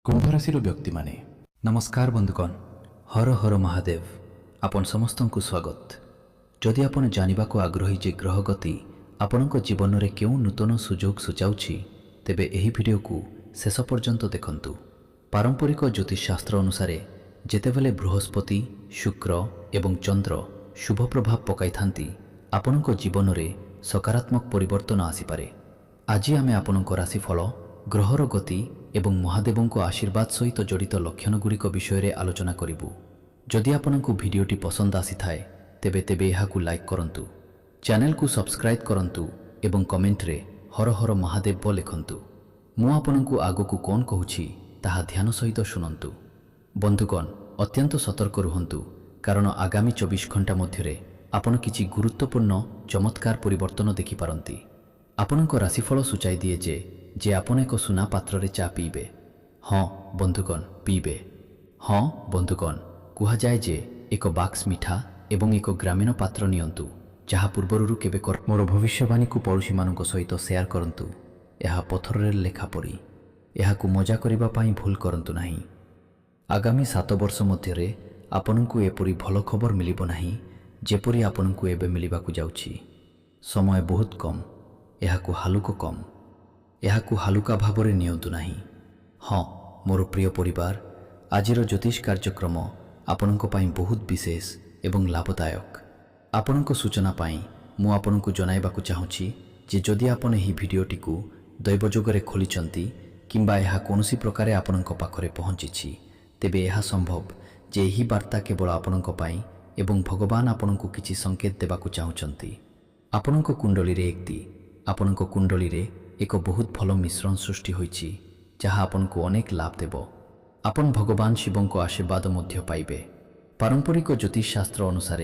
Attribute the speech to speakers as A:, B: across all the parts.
A: कुंभ राशिर व्यक्ति माने नमस्कार बंधुगण हर हर महादेव आपण समस्त को स्वागत। जदि आपण जानिबा को आग्रही जे ग्रह गति आपणक जीवन में क्यों नूतन सुजोग सूचाउछि तेबे एही वीडियो को शेष पर्यंत देखंतु। पारंपरिक ज्योतिष शास्त्र अनुसार जेतेबेले बृहस्पति शुक्र एवं चंद्र शुभ प्रभाव पकाई थांती आपणक जीवन में सकारात्मक परिवर्तन आसीपारे। आज आमे आपणक राशिफल ग्रहर गति एवं महादेवों आशीर्वाद सहित जड़ित लक्षणगुड़िक विषय आलोचना करिबु। जदि आपनकु भिडियोटी पसंद आसी थाए तेबे तेबे एहाकु लाइक करंतु, चैनल को सब्सक्राइब करंतु एवं कमेंट रे हर हर महादेव लिखंतु। मु आपनकु आगकु कोन कहूछि ताहा ध्यान सहित शुणंतु। बंधुगण अत्यंत सतर्क रुहंतु कारण आगामी 24 घंटा मध्यरे आपण किछि गुरुत्वपूर्ण चमत्कार परिवर्तन देखि पारंती। आपनक राशिफल सूचाई दिए जे आपण एक सुना पात्र रे चा पीबे। हाँ बंधुगण पीबे। हाँ बंधुगण कुहा जाए जे एक बाक्स मिठा एवं एक ग्रामीण पात्र नियंतु जहा पूर्वरु केबे मोर भविष्यवाणी को पड़ोशी मानक सहित शेयर करंतु। यह पत्थर रे लेखा पड़ी यहाकु मजा करिबा पाई भूल करंतु नाही। आगामी 7 वर्ष मध्यरे आपनकु एपरी भल खबर मिलिबो नाही जेपरी आपनकु एबे मिलिबाकु जाउछि। समय बहुत कम यहाकु हालुका भावरे नियंतु नाही। हाँ मोर प्रिय परिवार आजिर ज्योतिष कार्यक्रम आपनक पाई बहुत विशेष एवं लाभदायक। आपनक सूचना पाई मु आपनकु जनाइबाकु चाहूछि जे जदि आपण एही भिडियोटी को दैवयोगरे खोलिचंती किंबा एहा कोनोसी प्रकारे आपनक पाखरे पहुंचिछि तेबे एहा संभव जे एही वार्ता केवल आपनक पाई एवं भगवान आपनकु किछि संकेत देबाकु चाहुचंती। आपनक कुंडली रे आपनक कुंडली रे एक बहुत भल मिश्रण सृष्टि होइछि जहा आपनकु अनेक लाभ देबो। आपण भगवान शिवों को आशीर्वाद मध्य पाइबे। पारंपरिक ज्योतिष शास्त्र अनुसार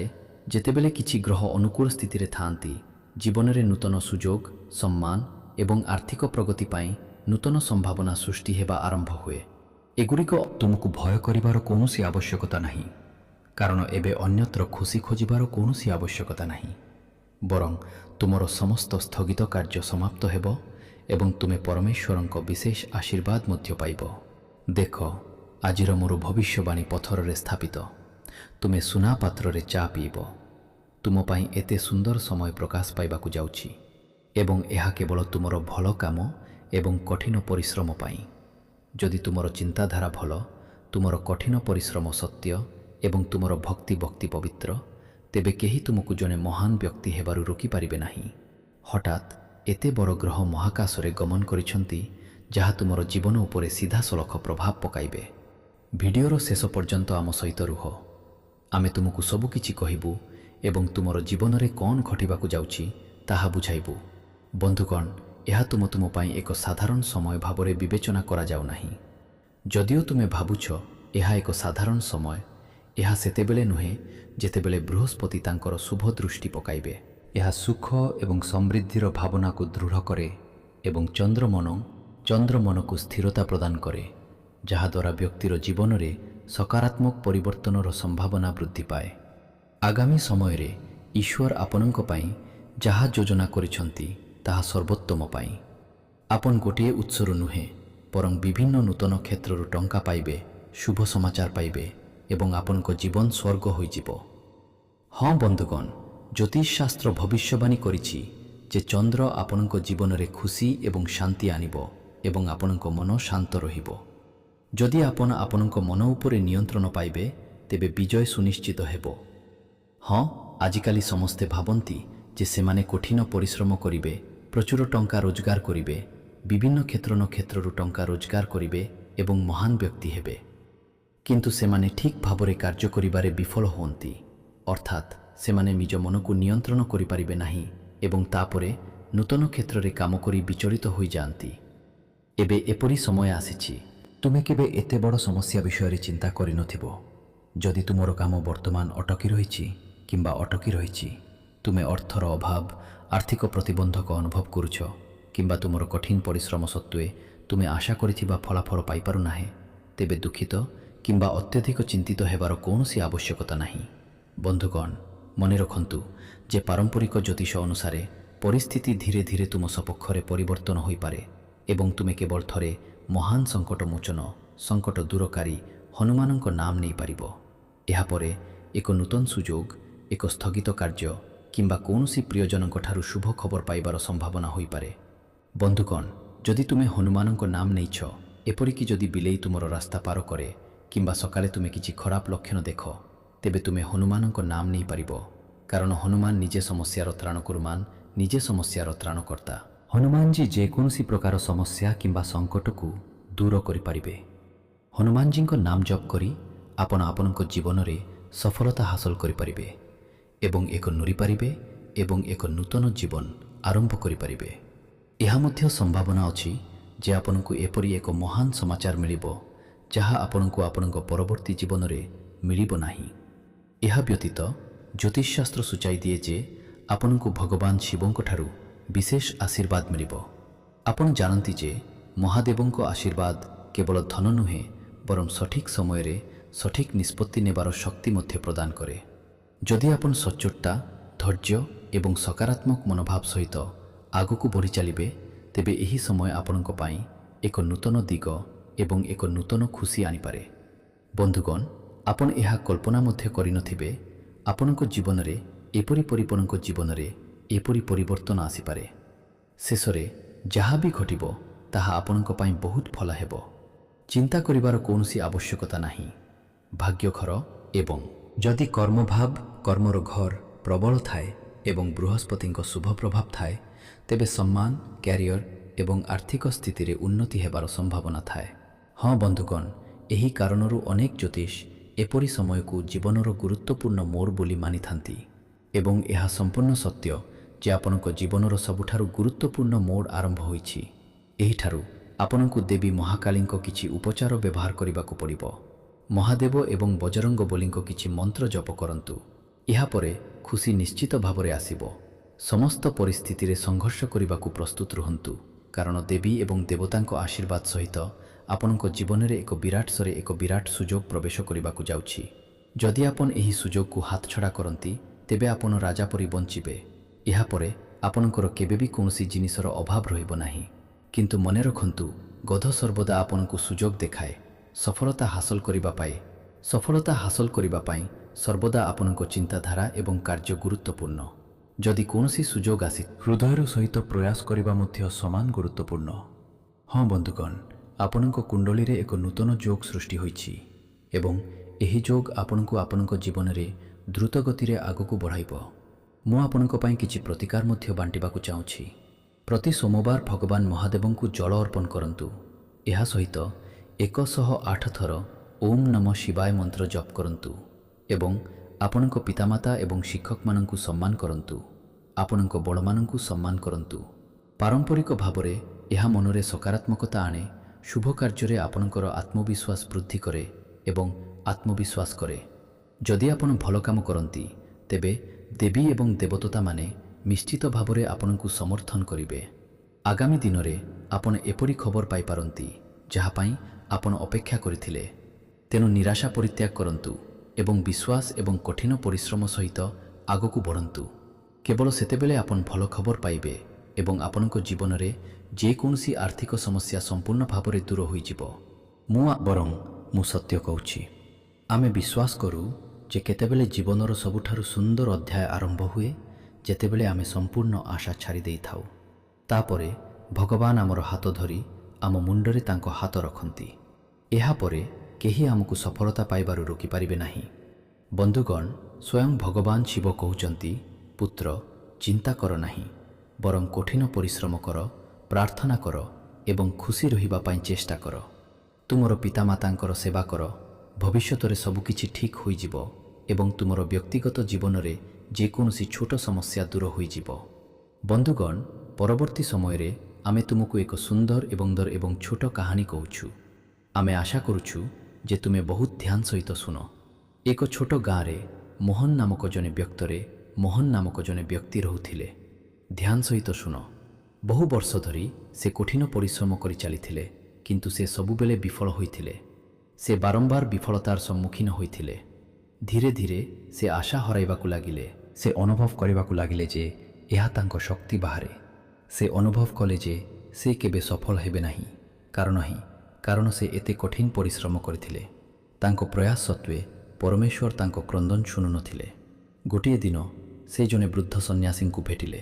A: जेतेबेले किछि ग्रह अनुकूल स्थिति रे थांती जीवन रे नूतन सुजोग सम्मान एवं आर्थिक प्रगति पाई नूतन संभावना सृष्टि हेबा आरंभ हुए। एगुड़िक तुमको भय करिवार कोनोसी आवश्यकता नहीं कारण एबे अन्यत्र खुशी खोजिबार कोनोसी आवश्यकता नहीं बरं तुमर समस्त स्थगित कार्य समाप्त हेबो एवं तुमे परमेश्वरन को विशेष आशीर्वाद मध्य पाइब। देख आजिर मोर भविष्यवाणी पथर रे स्थापित तुमे सुना पात्र रे चा पीब। तुम पाई एते सुंदर समय प्रकाश पाइबाकु जाउछि एवं एहा केवल तुमर भल काम एवं कठिन परिश्रम पाई। जदि तुमर चिंताधारा भल तुमर कठिन परिश्रम सत्य एवं तुमर भक्ति पवित्र तेबे केही तुमको जने महान व्यक्ति हेबारु रोकी पारिबे नाही। हठात एते बड़ ग्रह महाकाशरे गमन करिसंती जहा तुमर जीवन उपरे सीधा सलख प्रभाव पकाइबे। भिडियोर शेष पर्यंत आम सहित रुह। आमे तुमको सबु किछि कहिबु एवं तुमर जीवन रे कोन घटिबाकु जाउछि ताहा बुझाइबु। बंधुगण एहा तुम पाई एक साधारण समय भावरे विवेचना करा जाउ नाही। जदिओ तुमे भाबुछ एहा एक साधारण समय यह सेतेबेले नुहे जेतेबेले बृहस्पति तांकर शुभ दृष्टि पकाइबे। यह सुख एवं समृद्धिर भावना को दृढ़ करे एवं चंद्र मन को स्थिरता प्रदान करे जहाद्वारा व्यक्तिर जीवन रे सकारात्मक परिवर्तनर संभावना वृद्धि पाए। आगामी समय रे ईश्वर आपनक पाई जहा योजना करिसंती ताहा सर्वोत्तम पाई। आपन गोटिए उत्सरु नुहे परं विभिन्न नूतन क्षेत्ररु टंका पाइबे शुभ समाचार पाइबे एवं आपन को जीवन स्वर्ग हो जीवो। हाँ बंधुगण ज्योतिष शास्त्र भविष्यवाणी करिछि जे चंद्र आपन को जीवन रे खुशी एवं शांति आनिबो एवं आपन को मन शांत रहिबो। जदि आपन को मन उपरे नियंत्रण पाइबे तेबे विजय सुनिश्चित हेबो। हाँ आजिकाली समस्ते भाबंती जे सेमाने कठिन परिश्रम करिवे प्रचुर टंका रोजगार करिवे विभिन्न क्षेत्ररु टंका रोजगार करिवे एवं महान व्यक्ति हेबे किंतु सेमाने ठीक भावरे कार्य करिबारे विफल होंती अर्थात सेमाने निज मन को नियंत्रण करि पारिबे नाही एवं तापरे नूतन क्षेत्र रे काम करी विचलित होई जानती। एबे एपरी समय आसीछि तुमे केबे एते बड़ समस्या विषय रे चिंता करि नथिबो। जदि तुमरो काम वर्तमान अटकी रहिछि किंबा अटकी रहिछि तुमे अर्थर अभाव आर्थिक प्रतिबंधक अनुभव करुछ किंबा तुमरो कठिन परिश्रम सत्वे तुमे आशा करिथिबा फलाफल पाई पारु नाही तेबे दुखित किंबा अत्यधिक चिंतित हेबार कौनसी आवश्यकता नहीं। बंधुगण मने रखंतु जे पारंपरिक ज्योतिष अनुसार परिस्थिति धीरे धीरे तुम सपक्षरे परिवर्तन होई पारे एवं तुमे केवल थरे महान संकट मोचन ସଙ୍କଟ ଦୂରକାରୀ ହନୁମାନଙ୍କ ନାମ ନେଇପାରିବ। ଏହାପରେ ଏକ ନୂତନ ସୁଯୋଗ, ଏକ ସ୍ଥଗିତ କାର୍ଯ୍ୟ କିମ୍ବା କୌଣସି ପ୍ରିୟଜନଙ୍କଠାରୁ ଶୁଭ ଖବର ପାଇବାର ସମ୍ଭାବନା ହୋଇପାରେ। ବନ୍ଧୁଗଣ, ଯଦି ତୁମେ ହନୁମାନଙ୍କ ନାମ ନେଇଛ, ଏପରିକି ଯଦି ବିଲେଇ ତୁମର ରାସ୍ତା ପାର କରେ କିମ୍ବା ସକାଳେ ତୁମେ କିଛି ଖରାପ ଲକ୍ଷଣ ଦେଖ, ତେବେ ତୁମେ ହନୁମାନଙ୍କ ନାମ ନେଇପାରିବ, କାରଣ ହନୁମାନ ନିଜେ ସମସ୍ୟାର ତ୍ରାଣକର୍ତ୍ତା, ନିଜେ ସମସ୍ୟାର ତ୍ରାଣକର୍ତ୍ତା। ହନୁମାନଜୀ ଯେକୌଣସି ପ୍ରକାର ସମସ୍ୟା କିମ୍ବା ସଙ୍କଟକୁ ଦୂର କରିପାରିବେ। ହନୁମାନଜୀଙ୍କ ନାମ ଜପ କରି ଆପଣ ଆପଣଙ୍କ ଜୀବନରେ ସଫଳତା ହାସଲ କରିପାରିବେ ଏବଂ ଏକ ନୂତନ ଜୀବନ ଆରମ୍ଭ କରିପାରିବେ। ଏହା ମଧ୍ୟ ସମ୍ଭାବନା ଅଛି ଯେ ଆପଣଙ୍କୁ ଏପରି ଏକ ମହାନ ସମାଚାର ମିଳିବ ଯାହା ଆପଣଙ୍କୁ ଆପଣଙ୍କ ପରବର୍ତ୍ତୀ ଜୀବନରେ ମିଳିବ ନାହିଁ। ଏହା ବ୍ୟତୀତ ଜ୍ୟୋତିଷଶାସ୍ତ୍ର ସୂଚାଇ ଦିଏ ଯେ ଆପଣଙ୍କୁ ଭଗବାନ ଶିବଙ୍କଠାରୁ ବିଶେଷ ଆଶୀର୍ବାଦ ମିଳିବ। ଆପଣ ଜାଣନ୍ତି ଯେ ମହାଦେବଙ୍କ ଆଶୀର୍ବାଦ କେବଳ ଧନ ନୁହେଁ, ବରଂ ସଠିକ୍ ସମୟରେ ସଠିକ୍ ନିଷ୍ପତ୍ତି ନେବାର ଶକ୍ତି ମଧ୍ୟ ପ୍ରଦାନ କରେ। ଯଦି ଆପଣ ସଚ୍ଚୋଟତା, ଧୈର୍ଯ୍ୟ ଏବଂ ସକାରାତ୍ମକ ମନୋଭାବ ସହିତ ଆଗକୁ ବଢ଼ି ଚାଲିବେ, ତେବେ ଏହି ସମୟ ଆପଣଙ୍କ ପାଇଁ ଏକ ନୂତନ ଦିଗ ଏବଂ ଏକ ନୂତନ ଖୁସି ଆଣିପାରେ। ବନ୍ଧୁଗଣ, ଆପଣ ଏହା କଳ୍ପନା ମଧ୍ୟ କରିନଥିବେ, ଆପଣଙ୍କ ଜୀବନରେ ଏପରି ପରିବର୍ତ୍ତନ ଆସିପାରେ। ଶେଷରେ ଯାହା ବି ଘଟିବ ତାହା ଆପଣଙ୍କ ପାଇଁ ବହୁତ ଭଲ ହେବ। ଚିନ୍ତା କରିବାର କୌଣସି ଆବଶ୍ୟକତା ନାହିଁ। ଭାଗ୍ୟଘର ଏବଂ ଯଦି କର୍ମର ଘର ପ୍ରବଳ ଥାଏ ଏବଂ ବୃହସ୍ପତିଙ୍କ ଶୁଭ ପ୍ରଭାବ ଥାଏ, ତେବେ ସମ୍ମାନ, କ୍ୟାରିୟର ଏବଂ ଆର୍ଥିକ ସ୍ଥିତିରେ ଉନ୍ନତି ହେବାର ସମ୍ଭାବନା ଥାଏ। ହଁ ବନ୍ଧୁଗଣ, ଏହି କାରଣରୁ ଅନେକ ଜ୍ୟୋତିଷ ଏପରି ସମୟକୁ ଜୀବନର ଗୁରୁତ୍ୱପୂର୍ଣ୍ଣ ମୋଡ଼ ବୋଲି ମାନିଥାନ୍ତି ଏବଂ ଏହା ସମ୍ପୂର୍ଣ୍ଣ ସତ୍ୟ ଯେ ଆପଣଙ୍କ ଜୀବନର ସବୁଠାରୁ ଗୁରୁତ୍ୱପୂର୍ଣ୍ଣ ମୋଡ଼ ଆରମ୍ଭ ହୋଇଛି। ଏହିଠାରୁ ଆପଣଙ୍କୁ ଦେବୀ ମହାକାଳୀଙ୍କ କିଛି ଉପଚାର ବ୍ୟବହାର କରିବାକୁ ପଡ଼ିବ। ମହାଦେବ ଏବଂ ବଜରଙ୍ଗବଲୀଙ୍କ କିଛି ମନ୍ତ୍ର ଜପ କରନ୍ତୁ। ଏହାପରେ ଖୁସି ନିଶ୍ଚିତ ଭାବରେ ଆସିବ। ସମସ୍ତ ପରିସ୍ଥିତିରେ ସଂଘର୍ଷ କରିବାକୁ ପ୍ରସ୍ତୁତ ରୁହନ୍ତୁ, କାରଣ ଦେବୀ ଏବଂ ଦେବତାଙ୍କ ଆଶୀର୍ବାଦ ସହିତ ଆପଣଙ୍କ ଜୀବନରେ ଏକ ବିରାଟ ସୁଯୋଗ ପ୍ରବେଶ କରିବାକୁ ଯାଉଛି। ଯଦି ଆପଣ ଏହି ସୁଯୋଗକୁ ହାତଛଡ଼ା କରନ୍ତି, ତେବେ ଆପଣ ରାଜା ପରି ବଞ୍ଚିବେ। ଏହାପରେ ଆପଣଙ୍କର କେବେ ବି କୌଣସି ଜିନିଷର ଅଭାବ ରହିବ ନାହିଁ। କିନ୍ତୁ ମନେ ରଖନ୍ତୁ, ଗଧ ସର୍ବଦା ଆପଣଙ୍କୁ ସୁଯୋଗ ଦେଖାଏ। ସଫଳତା ହାସଲ କରିବା ପାଇଁ ସର୍ବଦା ଆପଣଙ୍କ ଚିନ୍ତାଧାରା ଏବଂ କାର୍ଯ୍ୟ ଗୁରୁତ୍ୱପୂର୍ଣ୍ଣ। ଯଦି କୌଣସି ସୁଯୋଗ ଆସି, ହୃଦୟର ସହିତ ପ୍ରୟାସ କରିବା ମଧ୍ୟ ସମାନ ଗୁରୁତ୍ୱପୂର୍ଣ୍ଣ। ହଁ ବନ୍ଧୁଗଣ, ଆପଣଙ୍କ କୁଣ୍ଡଳୀରେ ଏକ ନୂତନ ଯୋଗ ସୃଷ୍ଟି ହୋଇଛି ଏବଂ ଏହି ଯୋଗ ଆପଣଙ୍କୁ ଆପଣଙ୍କ ଜୀବନରେ ଦ୍ରୁତ ଗତିରେ ଆଗକୁ ବଢ଼ାଇବ। ମୁଁ ଆପଣଙ୍କ ପାଇଁ କିଛି ପ୍ରତିକାର ମଧ୍ୟ ବାଣ୍ଟିବାକୁ ଚାହୁଁଛି। ପ୍ରତି ସୋମବାର ଭଗବାନ ମହାଦେବଙ୍କୁ ଜଳ ଅର୍ପଣ କରନ୍ତୁ। ଏହା ସହିତ 108 ଥର ଓମ୍ ନମଃ ଶିବାୟ ମନ୍ତ୍ର ଜପ କରନ୍ତୁ ଏବଂ ଆପଣଙ୍କ ପିତାମାତା ଏବଂ ଶିକ୍ଷକମାନଙ୍କୁ ସମ୍ମାନ କରନ୍ତୁ। ଆପଣଙ୍କ ବଡ଼ମାନଙ୍କୁ ସମ୍ମାନ କରନ୍ତୁ। ପାରମ୍ପରିକ ଭାବରେ ଏହା ମନରେ ସକାରାତ୍ମକତା ଆଣେ, ଶୁଭ କାର୍ଯ୍ୟରେ ଆପଣଙ୍କର ଆତ୍ମବିଶ୍ୱାସ ବୃଦ୍ଧି କରେ ଏବଂ ଆତ୍ମବିଶ୍ୱାସ କରେ। ଯଦି ଆପଣ ଭଲ କାମ କରନ୍ତି, ତେବେ ଦେବୀ ଏବଂ ଦେବତାମାନେ ନିଶ୍ଚିତ ଭାବରେ ଆପଣଙ୍କୁ ସମର୍ଥନ କରିବେ। ଆଗାମୀ ଦିନରେ ଆପଣ ଏପରି ଖବର ପାଇପାରନ୍ତି ଯାହା ପାଇଁ ଆପଣ ଅପେକ୍ଷା କରିଥିଲେ। ତେଣୁ ନିରାଶା ପରିତ୍ୟାଗ କରନ୍ତୁ ଏବଂ ବିଶ୍ୱାସ ଏବଂ କଠିନ ପରିଶ୍ରମ ସହିତ ଆଗକୁ ବଢ଼ନ୍ତୁ। କେବଳ ସେତେବେଳେ ଆପଣ ଭଲ ଖବର ପାଇବେ ଏବଂ ଆପଣଙ୍କ ଜୀବନରେ ଯେକୌଣସି ଆର୍ଥିକ ସମସ୍ୟା ସମ୍ପୂର୍ଣ୍ଣ ଭାବରେ ଦୂର ହୋଇଯିବ। ମୁଁ ସତ୍ୟ କହୁଛି। ଆମେ ବିଶ୍ୱାସ କରୁ ଯେ କେତେବେଳେ ଜୀବନର ସବୁଠାରୁ ସୁନ୍ଦର ଅଧ୍ୟାୟ ଆରମ୍ଭ ହୁଏ, ଯେତେବେଳେ ଆମେ ସମ୍ପୂର୍ଣ୍ଣ ଆଶା ଛାଡ଼ି ଦେଇଥାଉ। ତାପରେ ଭଗବାନ ଆମର ହାତ ଧରି ଆମ ମୁଣ୍ଡରେ ତାଙ୍କ ହାତ ରଖନ୍ତି। ଏହାପରେ କେହି ଆମକୁ ସଫଳତା ପାଇବାରୁ ରୋକିପାରିବେ ନାହିଁ। ବନ୍ଧୁଗଣ, ସ୍ୱୟଂ ଭଗବାନ ଶିବ କହୁଛନ୍ତି, ପୁତ୍ର, ଚିନ୍ତା କର ନାହିଁ, ବରଂ କଠିନ ପରିଶ୍ରମ କର, ପ୍ରାର୍ଥନା କର ଏବଂ ଖୁସି ରହିବା ପାଇଁ ଚେଷ୍ଟା କର। ତୁମର ପିତାମାତାଙ୍କର ସେବା କର, ଭବିଷ୍ୟତରେ ସବୁକିଛି ଠିକ୍ ହୋଇଯିବ ଏବଂ ତୁମର ବ୍ୟକ୍ତିଗତ ଜୀବନରେ ଯେକୌଣସି ଛୋଟ ସମସ୍ୟା ଦୂର ହୋଇଯିବ। ବନ୍ଧୁଗଣ, ପରବର୍ତ୍ତୀ ସମୟରେ ଆମେ ତୁମକୁ ଏକ ସୁନ୍ଦର ଏବଂ ଛୋଟ କାହାଣୀ କହୁଛୁ। ଆମେ ଆଶା କରୁଛୁ ଯେ ତୁମେ ବହୁତ ଧ୍ୟାନ ସହିତ ଶୁଣ। ଏକ ଛୋଟ ଗାଁରେ ମୋହନ ନାମକ ଜଣେ ବ୍ୟକ୍ତି ରହୁଥିଲେ। ଧ୍ୟାନ ସହିତ ଶୁଣ। ବହୁ ବର୍ଷ ଧରି ସେ କଠିନ ପରିଶ୍ରମ କରି ଚାଲିଥିଲେ, କିନ୍ତୁ ସେ ସବୁବେଳେ ବିଫଳ ହୋଇଥିଲେ। ସେ ବାରମ୍ବାର ବିଫଳତାର ସମ୍ମୁଖୀନ ହୋଇଥିଲେ। ଧୀରେ ଧୀରେ ସେ ଆଶା ହରାଇବାକୁ ଲାଗିଲେ। ସେ ଅନୁଭବ କରିବାକୁ ଲାଗିଲେ ଯେ ଏହା ତାଙ୍କ ଶକ୍ତି ବାହାରେ। ସେ ଅନୁଭବ କଲେ ଯେ ସେ କେବେ ସଫଳ ହେବେ ନାହିଁ, କାରଣ କାରଣ ସେ ଏତେ କଠିନ ପରିଶ୍ରମ କରିଥିଲେ। ତାଙ୍କ ପ୍ରୟାସ ସତ୍ତ୍ୱେ ପରମେଶ୍ୱର ତାଙ୍କ କ୍ରନ୍ଦନ ଶୁଣୁନଥିଲେ। ଗୋଟିଏ ଦିନ ସେ ଜଣେ ବୃଦ୍ଧ ସନ୍ନ୍ୟାସୀଙ୍କୁ ଭେଟିଲେ।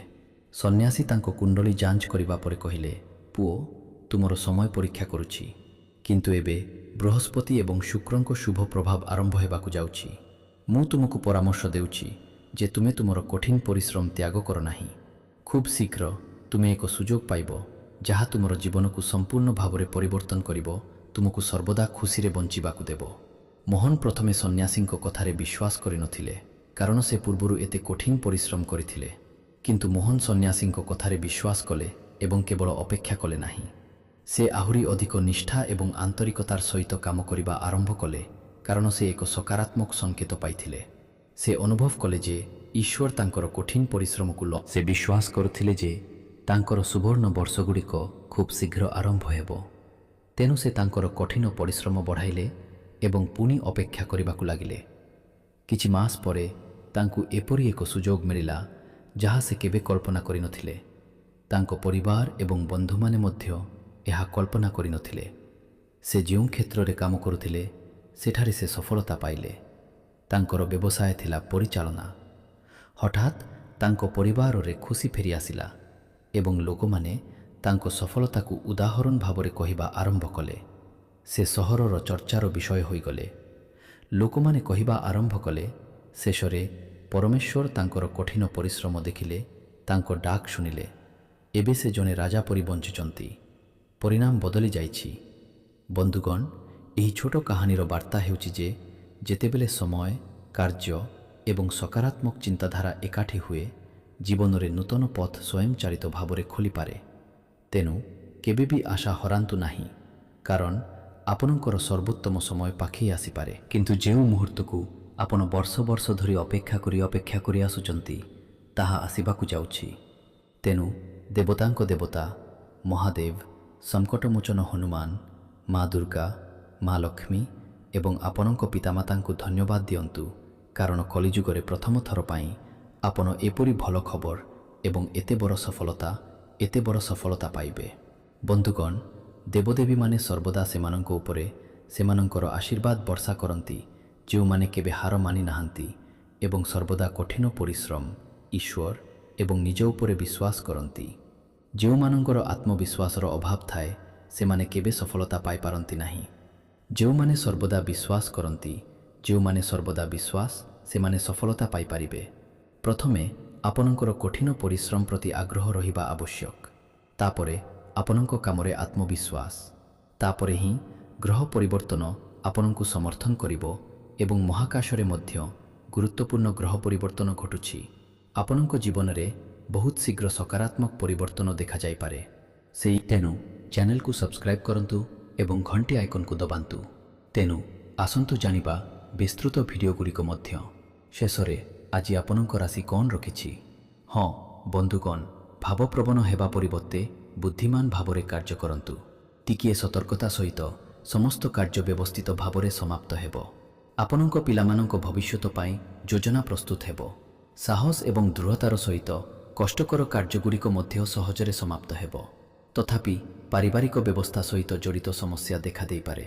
A: ସନ୍ନ୍ୟାସୀ ତାଙ୍କ କୁଣ୍ଡଳୀ ଯାଞ୍ଚ କରିବା ପରେ କହିଲେ, ପୁଅ, ତୁମର ସମୟ ପରୀକ୍ଷା କରୁଛି, କିନ୍ତୁ ଏବେ ବୃହସ୍ପତି ଏବଂ ଶୁକ୍ରଙ୍କ ଶୁଭ ପ୍ରଭାବ ଆରମ୍ଭ ହେବାକୁ ଯାଉଛି। ମୁଁ ତୁମକୁ ପରାମର୍ଶ ଦେଉଛି ଯେ ତୁମେ ତୁମର କଠିନ ପରିଶ୍ରମ ତ୍ୟାଗ କର ନାହିଁ। ଖୁବ୍ ଶୀଘ୍ର ତୁମେ ଏକ ସୁଯୋଗ ପାଇବ ଯାହା ତୁମର ଜୀବନକୁ ସମ୍ପୂର୍ଣ୍ଣ ଭାବରେ ପରିବର୍ତ୍ତନ କରିବ, ତୁମକୁ ସର୍ବଦା ଖୁସିରେ ବଞ୍ଚିବାକୁ ଦେବ। ମୋହନ ପ୍ରଥମେ ସନ୍ନ୍ୟାସୀଙ୍କ କଥାରେ ବିଶ୍ୱାସ କରିନଥିଲେ, କାରଣ ସେ ପୂର୍ବରୁ ଏତେ କଠିନ ପରିଶ୍ରମ କରିଥିଲେ। କିନ୍ତୁ ମୋହନ ସନ୍ନ୍ୟାସୀଙ୍କ କଥାରେ ବିଶ୍ୱାସ କଲେ ଏବଂ କେବଳ ଅପେକ୍ଷା କଲେ ନାହିଁ। ସେ ଆହୁରି ଅଧିକ ନିଷ୍ଠା ଏବଂ ଆନ୍ତରିକତାର ସହିତ କାମ କରିବା ଆରମ୍ଭ କଲେ, କାରଣ ସେ ଏକ ସକାରାତ୍ମକ ସଂକେତ ପାଇଥିଲେ। ସେ ଅନୁଭବ କଲେ ଯେ ଈଶ୍ୱର ତାଙ୍କର କଠିନ ପରିଶ୍ରମକୁ ସେ ବିଶ୍ୱାସ କରୁଥିଲେ ଯେ ତାଙ୍କର ସୁବର୍ଣ୍ଣ ବର୍ଷଗୁଡ଼ିକ ଖୁବ୍ ଶୀଘ୍ର ଆରମ୍ଭ ହେବ। ତେଣୁ ସେ ତାଙ୍କର କଠିନ ପରିଶ୍ରମ ବଢ଼ାଇଲେ ଏବଂ ପୁଣି ଅପେକ୍ଷା କରିବାକୁ ଲାଗିଲେ। କିଛି ମାସ ପରେ ତାଙ୍କୁ ଏପରି ଏକ ସୁଯୋଗ ମିଳିଲା ଯାହା ସେ କେବେ କଳ୍ପନା କରିନଥିଲେ। ତାଙ୍କ ପରିବାର ଏବଂ ବନ୍ଧୁମାନେ ମଧ୍ୟ ଏହା କଳ୍ପନା କରିନଥିଲେ। ସେ ଯେଉଁ କ୍ଷେତ୍ରରେ କାମ କରୁଥିଲେ ସେଠାରେ ସେ ସଫଳତା ପାଇଲେ। ତାଙ୍କର ବ୍ୟବସାୟ ଥିଲା ପରିଚାଳନା। ହଠାତ୍ ତାଙ୍କ ପରିବାରରେ ଖୁସି ଫେରି ଆସିଲା ଏବଂ ଲୋକମାନେ ତାଙ୍କ ସଫଳତାକୁ ଉଦାହରଣ ଭାବରେ କହିବା ଆରମ୍ଭ କଲେ। ସେ ସହରର ଚର୍ଚ୍ଚାର ବିଷୟ ହୋଇଗଲେ। ଲୋକମାନେ କହିବା ଆରମ୍ଭ କଲେ, ଶେଷରେ ପରମେଶ୍ୱର ତାଙ୍କର କଠିନ ପରିଶ୍ରମ ଦେଖିଲେ, ତାଙ୍କ ଡାକ ଶୁଣିଲେ। ଏବେ ସେ ଜଣେ ରାଜା ପରି ବଞ୍ଚିଛନ୍ତି। ପରିଣାମ ବଦଳି ଯାଇଛି। ବନ୍ଧୁଗଣ, ଏହି ଛୋଟ କାହାଣୀର ବାର୍ତ୍ତା ହେଉଛି ଯେ ଯେତେବେଳେ ସମୟ, କାର୍ଯ୍ୟ ଏବଂ ସକାରାତ୍ମକ ଚିନ୍ତାଧାରା ଏକାଠି ହୁଏ, ଜୀବନରେ ନୂତନ ପଥ ସ୍ୱୟଂଚାଳିତ ଭାବରେ ଖୋଲିପାରେ। ତେଣୁ କେବେ ବି ଆଶା ହରାନ୍ତୁ ନାହିଁ, କାରଣ ଆପଣଙ୍କର ସର୍ବୋତ୍ତମ ସମୟ ପାଖେଇ ଆସିପାରେ। କିନ୍ତୁ ଯେଉଁ ମୁହୂର୍ତ୍ତକୁ ଆପଣ ବର୍ଷ ବର୍ଷ ଧରି ଅପେକ୍ଷା କରି ଆସୁଛନ୍ତି, ତାହା ଆସିବାକୁ ଯାଉଛି। ତେଣୁ ଦେବତାଙ୍କ ଦେବତା ମହାଦେବ, ସଙ୍କଟମୋଚନ ହନୁମାନ, ମା ଦୁର୍ଗା, ମା ଲକ୍ଷ୍ମୀ ଏବଂ ଆପଣଙ୍କ ପିତାମାତାଙ୍କୁ ଧନ୍ୟବାଦ ଦିଅନ୍ତୁ, କାରଣ କଳିଯୁଗରେ ପ୍ରଥମ ଥର ପାଇଁ ଆପଣ ଏପରି ଭଲ ଖବର ଏବଂ ଏତେ ବଡ଼ ସଫଳତା ପାଇବେ। ବନ୍ଧୁଗଣ, ଦେବଦେବୀମାନେ ସର୍ବଦା ସେମାନଙ୍କ ଉପରେ ସେମାନଙ୍କର ଆଶୀର୍ବାଦ ବର୍ଷା କରନ୍ତି, ଯେଉଁମାନେ କେବେ ହାର ମାନି ନାହାନ୍ତି ଏବଂ ସର୍ବଦା କଠିନ ପରିଶ୍ରମ, ଈଶ୍ୱର ଏବଂ ନିଜ ଉପରେ ବିଶ୍ୱାସ କରନ୍ତି। ଯେଉଁମାନଙ୍କର ଆତ୍ମବିଶ୍ୱାସର ଅଭାବ ଥାଏ ସେମାନେ କେବେ ସଫଳତା ପାଇପାରନ୍ତି ନାହିଁ। ଯେଉଁମାନେ ସର୍ବଦା ବିଶ୍ୱାସ କରନ୍ତି, ସେମାନେ ସଫଳତା ପାଇପାରିବେ। ପ୍ରଥମେ ଆପଣଙ୍କର କଠିନ ପରିଶ୍ରମ ପ୍ରତି ଆଗ୍ରହ ରହିବା ଆବଶ୍ୟକ। ତାପରେ ଆପଣଙ୍କ କାମରେ ଆତ୍ମବିଶ୍ୱାସ। ତାପରେ ହିଁ ଗ୍ରହ ପରିବର୍ତ୍ତନ ଆପଣଙ୍କୁ ସମର୍ଥନ କରିବ ଏବଂ ମହାକାଶରେ ମଧ୍ୟ ଗୁରୁତ୍ୱପୂର୍ଣ୍ଣ ଗ୍ରହ ପରିବର୍ତ୍ତନ ଘଟୁଛି। ଆପଣଙ୍କ ଜୀବନରେ ବହୁତ ଶୀଘ୍ର ସକାରାତ୍ମକ ପରିବର୍ତ୍ତନ ଦେଖାଯାଇପାରେ। ତେଣୁ ଚ୍ୟାନେଲକୁ ସବସ୍କ୍ରାଇବ୍ କରନ୍ତୁ ଏବଂ ଘଣ୍ଟି ଆଇକନକୁ ଦବାନ୍ତୁ। ତେଣୁ ଆସନ୍ତୁ ଜାଣିବା ବିସ୍ତୃତ ଭିଡ଼ିଓଗୁଡ଼ିକ ମଧ୍ୟ। ଶେଷରେ ଆଜି ଆପଣଙ୍କ ରାଶି କ'ଣ ରଖିଛି? ହଁ ବନ୍ଧୁଗଣ, ଭାବପ୍ରବଣ ହେବା ପରିବର୍ତ୍ତେ ବୁଦ୍ଧିମାନ ଭାବରେ କାର୍ଯ୍ୟ କରନ୍ତୁ। ଟିକିଏ ସତର୍କତା ସହିତ ସମସ୍ତ କାର୍ଯ୍ୟ ବ୍ୟବସ୍ଥିତ ଭାବରେ ସମାପ୍ତ ହେବ। ଆପଣଙ୍କ ପିଲାମାନଙ୍କ ଭବିଷ୍ୟତ ପାଇଁ ଯୋଜନା ପ୍ରସ୍ତୁତ ହେବ। ସାହସ ଏବଂ ଦୃଢ଼ତାର ସହିତ କଷ୍ଟକର କାର୍ଯ୍ୟଗୁଡ଼ିକ ମଧ୍ୟ ସହଜରେ ସମାପ୍ତ ହେବ। ତଥାପି ପାରିବାରିକ ବ୍ୟବସ୍ଥା ସହିତ ଜଡ଼ିତ ସମସ୍ୟା ଦେଖାଦେଇପାରେ।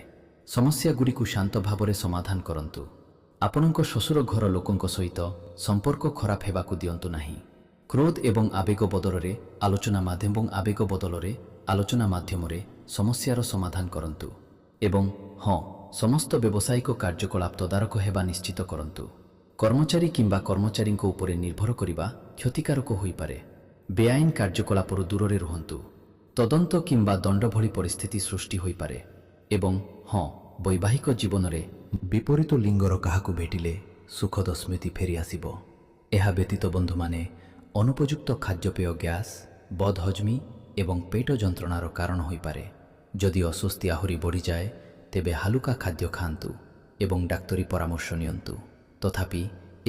A: ସମସ୍ୟାଗୁଡ଼ିକୁ ଶାନ୍ତ ଭାବରେ ସମାଧାନ କରନ୍ତୁ। ଆପଣଙ୍କ ଶ୍ୱଶୁର ଘର ଲୋକଙ୍କ ସହିତ ସମ୍ପର୍କ ଖରାପ ହେବାକୁ ଦିଅନ୍ତୁ ନାହିଁ। କ୍ରୋଧ ଏବଂ ଆବେଗ ଆଲୋଚନା ମାଧ୍ୟମରେ ସମସ୍ୟାର ସମାଧାନ କରନ୍ତୁ। ଏବଂ ହଁ, ସମସ୍ତ ବ୍ୟବସାୟିକ କାର୍ଯ୍ୟକଳାପ ତଦାରଖ ହେବା ନିଶ୍ଚିତ କରନ୍ତୁ। କର୍ମଚାରୀ କିମ୍ବା କର୍ମଚାରୀଙ୍କ ଉପରେ ନିର୍ଭର କରିବା କ୍ଷତିକାରକ ହୋଇପାରେ। ବେଆଇନ କାର୍ଯ୍ୟକଳାପରୁ ଦୂରରେ ରୁହନ୍ତୁ। ତଦନ୍ତ କିମ୍ବା ଦଣ୍ଡ ଭଳି ପରିସ୍ଥିତି ସୃଷ୍ଟି ହୋଇପାରେ। ଏବଂ ହଁ, ବୈବାହିକ ଜୀବନରେ ବିପରୀତ ଲିଙ୍ଗର କାହାକୁ ଭେଟିଲେ ସୁଖଦ ସ୍ମୃତି ଫେରିଆସିବ। ଏହା ବ୍ୟତୀତ ବନ୍ଧୁମାନେ ଅନୁପଯୁକ୍ତ ଖାଦ୍ୟପେୟ ଗ୍ୟାସ୍, ବଦହଜମି ଏବଂ ପେଟ ଯନ୍ତ୍ରଣାର କାରଣ ହୋଇପାରେ। ଯଦି ଅସ୍ୱସ୍ତି ଆହୁରି ବଢ଼ିଯାଏ, ତେବେ ହାଲୁକା ଖାଦ୍ୟ ଖାଆନ୍ତୁ ଏବଂ ଡାକ୍ତରୀ ପରାମର୍ଶ ନିଅନ୍ତୁ। ତଥାପି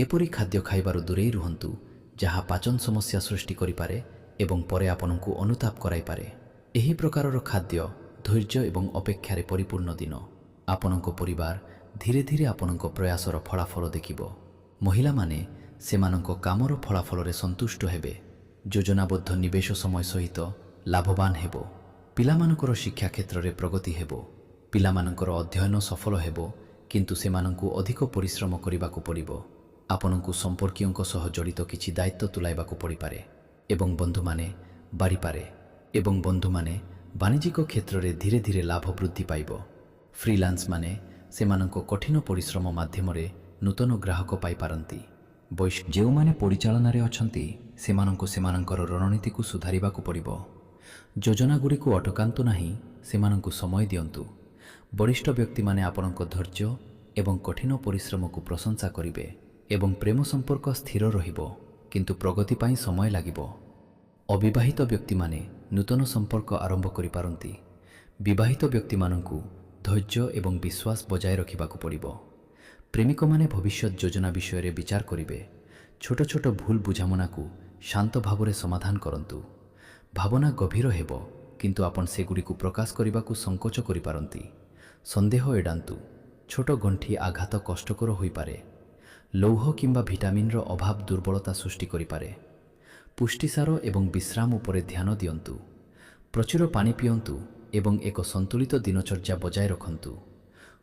A: ଏପରି ଖାଦ୍ୟ ଖାଇବାରୁ ଦୂରେଇ ରୁହନ୍ତୁ ଯାହା ପାଚନ ସମସ୍ୟା ସୃଷ୍ଟି କରିପାରେ ଏବଂ ପରେ ଆପଣଙ୍କୁ ଅନୁତାପ କରାଇପାରେ। ଏହି ପ୍ରକାରର ଖାଦ୍ୟ ଧୈର୍ଯ୍ୟ ଏବଂ ଅପେକ୍ଷାରେ ପରିପୂର୍ଣ୍ଣ ଦିନ। ଆପଣଙ୍କ ପରିବାର ଧୀରେ ଧୀରେ ଆପଣଙ୍କ ପ୍ରୟାସର ଫଳାଫଳ ଦେଖିବ। ମହିଳାମାନେ ସେମାନଙ୍କ କାମର ଫଳାଫଳରେ ସନ୍ତୁଷ୍ଟ ହେବେ। ଯୋଜନାବଦ୍ଧ ନିବେଶ ସମୟ ସହିତ ଲାଭବାନ ହେବ। ପିଲାମାନଙ୍କର ଶିକ୍ଷା କ୍ଷେତ୍ରରେ ପ୍ରଗତି ହେବ ପିଲାମାନଙ୍କର ଅଧ୍ୟୟନ ସଫଳ ହେବ, କିନ୍ତୁ ସେମାନଙ୍କୁ ଅଧିକ ପରିଶ୍ରମ କରିବାକୁ ପଡ଼ିବ। ଆପଣଙ୍କୁ ସମ୍ପର୍କୀୟଙ୍କ ସହ ଜଡ଼ିତ କିଛି ଦାୟିତ୍ୱ ତୁଲାଇବାକୁ ପଡ଼ିପାରେ ଏବଂ ବନ୍ଧୁମାନେ ବାଣିଜ୍ୟିକ କ୍ଷେତ୍ରରେ ଧୀରେ ଧୀରେ ଲାଭ ବୃଦ୍ଧି ପାଇବ। ଫ୍ରିଲାନ୍ସମାନେ ସେମାନଙ୍କ କଠିନ ପରିଶ୍ରମ ମାଧ୍ୟମରେ ନୂତନ ଗ୍ରାହକ ପାଇପାରନ୍ତି। ଯେଉଁମାନେ ପରିଚାଳନାରେ ଅଛନ୍ତି ସେମାନଙ୍କୁ ସେମାନଙ୍କର ରଣନୀତିକୁ ସୁଧାରିବାକୁ ପଡ଼ିବ। ଯୋଜନାଗୁଡ଼ିକୁ ଅଟକାନ୍ତୁ ନାହିଁ, ସେମାନଙ୍କୁ ସମୟ ଦିଅନ୍ତୁ। ବରିଷ୍ଠ ବ୍ୟକ୍ତିମାନେ ଆପଣଙ୍କ ଧୈର୍ଯ୍ୟ ଏବଂ କଠିନ ପରିଶ୍ରମକୁ ପ୍ରଶଂସା କରିବେ ଏବଂ ପ୍ରେମ ସମ୍ପର୍କ ସ୍ଥିର ରହିବ, କିନ୍ତୁ ପ୍ରଗତି ପାଇଁ ସମୟ ଲାଗିବ। ଅବିବାହିତ ବ୍ୟକ୍ତିମାନେ ନୂତନ ସମ୍ପର୍କ ଆରମ୍ଭ କରିପାରନ୍ତି। ବିବାହିତ ବ୍ୟକ୍ତିମାନଙ୍କୁ ଧୈର୍ଯ୍ୟ ଏବଂ ବିଶ୍ୱାସ ବଜାୟ ରଖିବାକୁ ପଡ଼ିବ। ପ୍ରେମିକମାନେ ଭବିଷ୍ୟତ ଯୋଜନା ବିଷୟରେ ବିଚାର କରିବେ। ଛୋଟ ଛୋଟ ଭୁଲ ବୁଝାମଣାକୁ ଶାନ୍ତ ଭାବରେ ସମାଧାନ କରନ୍ତୁ। ଭାବନା ଗଭୀର ହେବ, କିନ୍ତୁ ଆପଣ ସେଗୁଡ଼ିକୁ ପ୍ରକାଶ କରିବାକୁ ସଂକୋଚ କରିପାରନ୍ତି। ସନ୍ଦେହ ଏଡ଼ାନ୍ତୁ। ଛୋଟ ଗଣ୍ଠି ଆଘାତ କଷ୍ଟକର ହୋଇପାରେ। ଲୌହ କିମ୍ବା ଭିଟାମିନ୍ର ଅଭାବ ଦୁର୍ବଳତା ସୃଷ୍ଟି କରିପାରେ। ପୁଷ୍ଟିସାର ଏବଂ ବିଶ୍ରାମ ଉପରେ ଧ୍ୟାନ ଦିଅନ୍ତୁ। ପ୍ରଚୁର ପାଣି ପିଅନ୍ତୁ ଏବଂ ଏକ ସନ୍ତୁଳିତ ଦିନଚର୍ଯ୍ୟା ବଜାୟ ରଖନ୍ତୁ।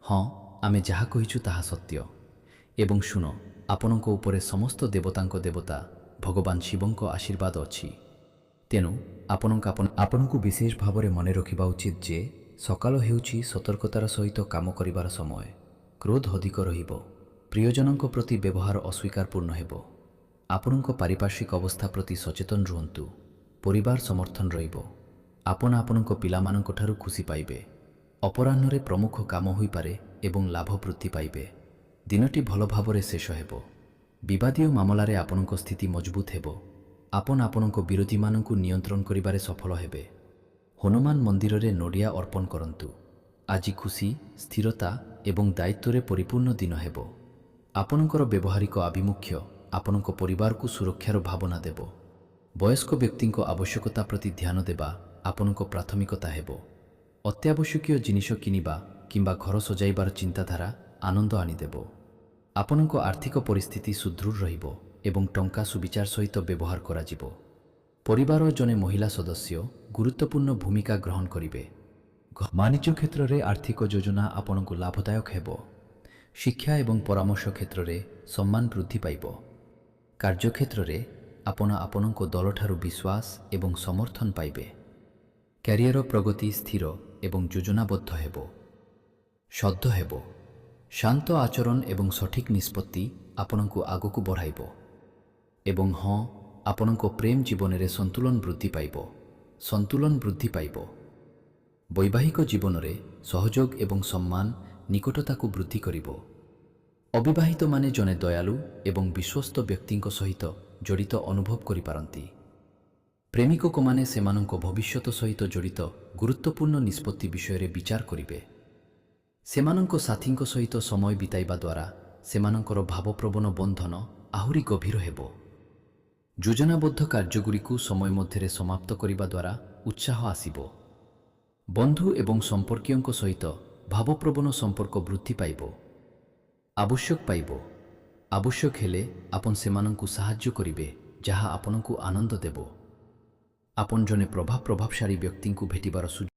A: ହଁ, ଆମେ ଯାହା କହିଛୁ ତାହା ସତ୍ୟ। ଏବଂ ଶୁଣ, ଆପଣଙ୍କ ଉପରେ ସମସ୍ତ ଦେବତାଙ୍କ ଦେବତା ଭଗବାନ ଶିବଙ୍କ ଆଶୀର୍ବାଦ ଅଛି। ତେଣୁ ଆପଣଙ୍କୁ ବିଶେଷ ଭାବରେ ମନେ ରଖିବା ଉଚିତ ଯେ ସକାଳ ହେଉଛି ସତର୍କତାର ସହିତ କାମ କରିବାର ସମୟ। କ୍ରୋଧ ଅଧିକ ରହିବ। ପ୍ରିୟଜନଙ୍କ ପ୍ରତି ବ୍ୟବହାର ଅସ୍ୱୀକାରପୂର୍ଣ୍ଣ ହେବ। ଆପଣଙ୍କ ପାରିପାର୍ଶ୍ୱିକ ଅବସ୍ଥା ପ୍ରତି ସଚେତନ ରୁହନ୍ତୁ। ପରିବାର ସମର୍ଥନ ରହିବ। ଆପଣ ଆପଣଙ୍କ ପିଲାମାନଙ୍କଠାରୁ ଖୁସି ପାଇବେ। ଅପରାହ୍ନରେ ପ୍ରମୁଖ କାମ ହୋଇପାରେ ଏବଂ ଲାଭ ବୃଦ୍ଧି ପାଇବେ। ଦିନଟି ଭଲ ଭାବରେ ଶେଷ ହେବ। ବିବାଦୀୟ ମାମଲାରେ ଆପଣଙ୍କ ସ୍ଥିତି ମଜବୁତ ହେବ। ଆପଣ ଆପଣଙ୍କ ବିରୋଧୀମାନଙ୍କୁ ନିୟନ୍ତ୍ରଣ କରିବାରେ ସଫଳ ହେବେ। ହନୁମାନ ମନ୍ଦିରରେ ନଡ଼ିଆ ଅର୍ପଣ କରନ୍ତୁ। ଆଜି ଖୁସି, ସ୍ଥିରତା ଏବଂ ଦାୟିତ୍ୱରେ ପରିପୂର୍ଣ୍ଣ ଦିନ ହେବ। ଆପଣଙ୍କର ବ୍ୟବହାରିକ ଆଭିମୁଖ୍ୟ ଆପଣଙ୍କ ପରିବାରକୁ ସୁରକ୍ଷାର ଭାବନା ଦେବ। ବୟସ୍କ ବ୍ୟକ୍ତିଙ୍କ ଆବଶ୍ୟକତା ପ୍ରତି ଧ୍ୟାନ ଦେବା ଆପଣଙ୍କ ପ୍ରାଥମିକତା ହେବ। ଅତ୍ୟାବଶ୍ୟକୀୟ ଜିନିଷ କିଣିବା କିମ୍ବା ଘର ସଜାଇବାର ଚିନ୍ତାଧାରା ଆନନ୍ଦ ଆଣିଦେବ। ଆପଣଙ୍କ ଆର୍ଥିକ ପରିସ୍ଥିତି ସୁଦୃଢ଼ ରହିବ ଏବଂ ଟଙ୍କା ସୁବିଚାର ସହିତ ବ୍ୟବହାର କରାଯିବ। ପରିବାରର ଜଣେ ମହିଳା ସଦସ୍ୟ ଗୁରୁତ୍ୱପୂର୍ଣ୍ଣ ଭୂମିକା ଗ୍ରହଣ କରିବେ। ବାଣିଜ୍ୟ କ୍ଷେତ୍ରରେ ଆର୍ଥିକ ଯୋଜନା ଆପଣଙ୍କୁ ଲାଭଦାୟକ ହେବ। ଶିକ୍ଷା ଏବଂ ପରାମର୍ଶ କ୍ଷେତ୍ରରେ ସମ୍ମାନ ବୃଦ୍ଧି ପାଇବ। କାର୍ଯ୍ୟକ୍ଷେତ୍ରରେ ଆପଣ ଆପଣଙ୍କ ଦଳଠାରୁ ବିଶ୍ୱାସ ଏବଂ ସମର୍ଥନ ପାଇବେ। କ୍ୟାରିୟର ପ୍ରଗତି ସ୍ଥିର ଏବଂ ଯୋଜନାବଦ୍ଧ ହେବ। ଶବ୍ଦ ହେବ। ଶାନ୍ତ ଆଚରଣ ଏବଂ ସଠିକ୍ ନିଷ୍ପତ୍ତି ଆପଣଙ୍କୁ ଆଗକୁ ବଢ଼ାଇବ। ଏବଂ ହଁ, ଆପଣଙ୍କ ପ୍ରେମ ଜୀବନରେ ସନ୍ତୁଳନ ବୃଦ୍ଧି ପାଇବ। ବୈବାହିକ ଜୀବନରେ ସହଯୋଗ ଏବଂ ସମ୍ମାନ ନିକଟତାକୁ ବୃଦ୍ଧି କରିବ। ଅବିବାହିତମାନେ ଜଣେ ଦୟାଳୁ ଏବଂ ବିଶ୍ୱସ୍ତ ବ୍ୟକ୍ତିଙ୍କ ସହିତ ଜଡ଼ିତ ଅନୁଭବ କରିପାରନ୍ତି। ପ୍ରେମିକମାନେ ସେମାନଙ୍କ ଭବିଷ୍ୟତ ସହିତ ଜଡ଼ିତ ଗୁରୁତ୍ୱପୂର୍ଣ୍ଣ ନିଷ୍ପତ୍ତି ବିଷୟରେ ବିଚାର କରିବେ। ସେମାନଙ୍କ ସାଥୀଙ୍କ ସହିତ ସମୟ ବିତାଇବା ଦ୍ୱାରା ସେମାନଙ୍କର ଭାବପ୍ରବଣ ବନ୍ଧନ ଆହୁରି ଗଭୀର ହେବ। ଯୋଜନାବଦ୍ଧ କାର୍ଯ୍ୟଗୁଡ଼ିକୁ ସମୟ ମଧ୍ୟରେ ସମାପ୍ତ କରିବା ଦ୍ୱାରା ଉତ୍ସାହ ଆସିବ। ବନ୍ଧୁ ଏବଂ ସମ୍ପର୍କୀୟଙ୍କ ସହିତ ଭାବପ୍ରବଣ ସମ୍ପର୍କ ବୃଦ୍ଧି ପାଇବ। ଆବଶ୍ୟକ ହେଲେ ଆପଣ ସେମାନଙ୍କୁ ସାହାଯ୍ୟ କରିବେ, ଯାହା ଆପଣଙ୍କୁ ଆନନ୍ଦ ଦେବ। ଆପଣ ଜଣେ ପ୍ରଭାବଶାଳୀ ବ୍ୟକ୍ତିଙ୍କୁ ଭେଟିବାର ସୁଯୋଗ